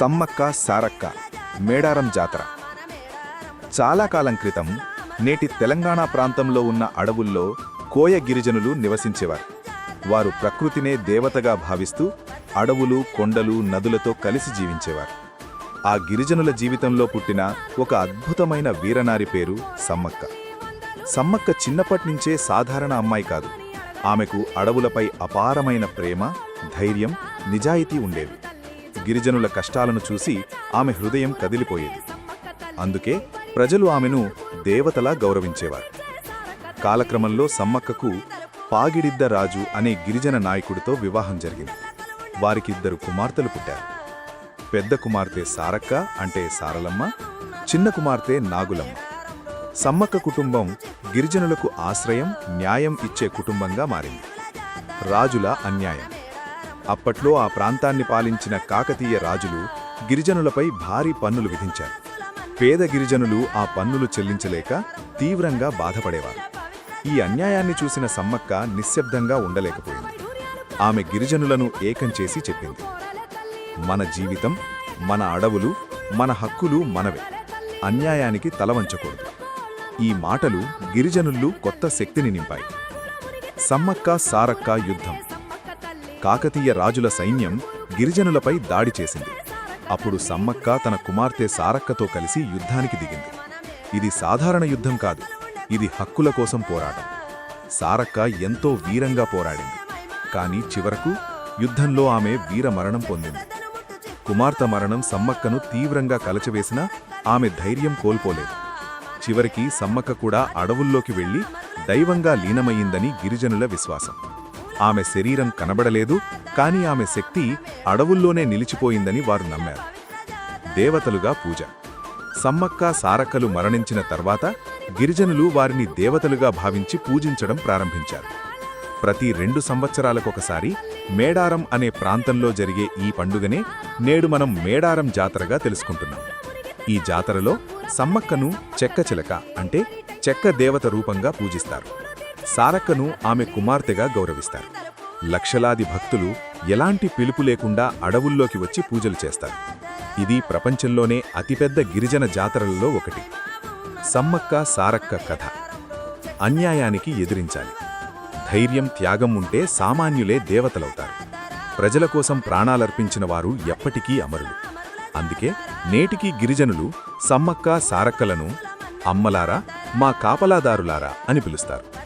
సమ్మక్క సారక్క మేడారం జాతర. చాలా కాలం క్రితం నేటి తెలంగాణ ప్రాంతంలో ఉన్న అడవుల్లో కోయ గిరిజనులు నివసించేవారు. వారు ప్రకృతినే దేవతగా భావిస్తూ అడవులు, కొండలు, నదులతో కలిసి జీవించేవారు. ఆ గిరిజనుల జీవితంలో పుట్టిన ఒక అద్భుతమైన వీరనారి పేరు సమ్మక్క. సమ్మక్క చిన్నప్పటినుంచే సాధారణ అమ్మాయి కాదు. ఆమెకు అడవులపై అపారమైన ప్రేమ, ధైర్యం, నిజాయితీ ఉండేవి. గిరిజనుల కష్టాలను చూసి ఆమె హృదయం కదిలిపోయేది. అందుకే ప్రజలు ఆమెను దేవతలా గౌరవించేవారు. కాలక్రమంలో సమ్మక్కకు పాగిడిద్ద రాజు అనే గిరిజన నాయకుడితో వివాహం జరిగింది. వారికిద్దరు కుమార్తెలు పుట్టారు. పెద్ద కుమార్తె సారక్క అంటే సారలమ్మ, చిన్న కుమార్తె నాగులమ్మ. సమ్మక్క కుటుంబం గిరిజనులకు ఆశ్రయం, న్యాయం ఇచ్చే కుటుంబంగా మారింది. రాజుల అన్యాయం. అప్పట్లో ఆ ప్రాంతాన్ని పాలించిన కాకతీయ రాజులు గిరిజనులపై భారీ పన్నులు విధించారు. పేద గిరిజనులు ఆ పన్నులు చెల్లించలేక తీవ్రంగా బాధపడేవారు. ఈ అన్యాయాన్ని చూసిన సమ్మక్క నిశ్శబ్దంగా ఉండలేకపోయింది. ఆమె గిరిజనులను ఏకం చేసి చెప్పింది, మన జీవితం, మన అడవులు, మన హక్కులు మనవే. అన్యాయానికి తలవంచకూడదు. ఈ మాటలు గిరిజనుల్లో కొత్త శక్తిని నింపాయి. సమ్మక్క సారక్క యుద్ధం. కాకతీయ రాజుల సైన్యం గిరిజనులపై దాడి చేసింది. అప్పుడు సమ్మక్క తన కుమార్తె సారక్కతో కలిసి యుద్ధానికి దిగింది. ఇది సాధారణ యుద్ధం కాదు, ఇది హక్కుల కోసం పోరాటం. సారక్క ఎంతో వీరంగా పోరాడింది. కాని చివరకు యుద్ధంలో ఆమె వీరమరణం పొందింది. కుమార్తె మరణం సమ్మక్కను తీవ్రంగా కలచివేసినా ఆమె ధైర్యం కోల్పోలేదు. చివరికి సమ్మక్క కూడా అడవుల్లోకి వెళ్లి దైవంగా లీనమయ్యిందని గిరిజనుల విశ్వాసం. ఆమె శరీరం కనబడలేదు, కాని ఆమె శక్తి అడవుల్లోనే నిలిచిపోయిందని వారు నమ్మారు. దేవతలుగా పూజ. సమ్మక్క సారక్కలు మరణించిన తర్వాత గిరిజనులు వారిని దేవతలుగా భావించి పూజించడం ప్రారంభించారు. ప్రతి 2 సంవత్సరాలకొకసారి మేడారం అనే ప్రాంతంలో జరిగే ఈ పండుగనే నేడు మనం మేడారం జాతరగా తెలుసుకుంటున్నాం. ఈ జాతరలో సమ్మక్కను చెక్కచిలక అంటే చెక్క దేవత రూపంగా పూజిస్తారు. సారక్కను ఆమె కుమార్తెగా గౌరవిస్తారు. లక్షలాది భక్తులు ఎలాంటి పిలుపు లేకుండా అడవుల్లోకి వచ్చి పూజలు చేస్తారు. ఇది ప్రపంచంలోనే అతిపెద్ద గిరిజన జాతరలలో ఒకటి. సమ్మక్క సారక్క కథ. అన్యాయానికి ఎదిరించాలి. ధైర్యం, త్యాగం ఉంటే సామాన్యులే దేవతలవుతారు. ప్రజల కోసం ప్రాణాలర్పించిన వారు ఎప్పటికీ అమరులు. అందుకే నేటికీ గిరిజనులు సమ్మక్క సారక్కలను అమ్మలారా, మా కాపలాదారులారా అని పిలుస్తారు.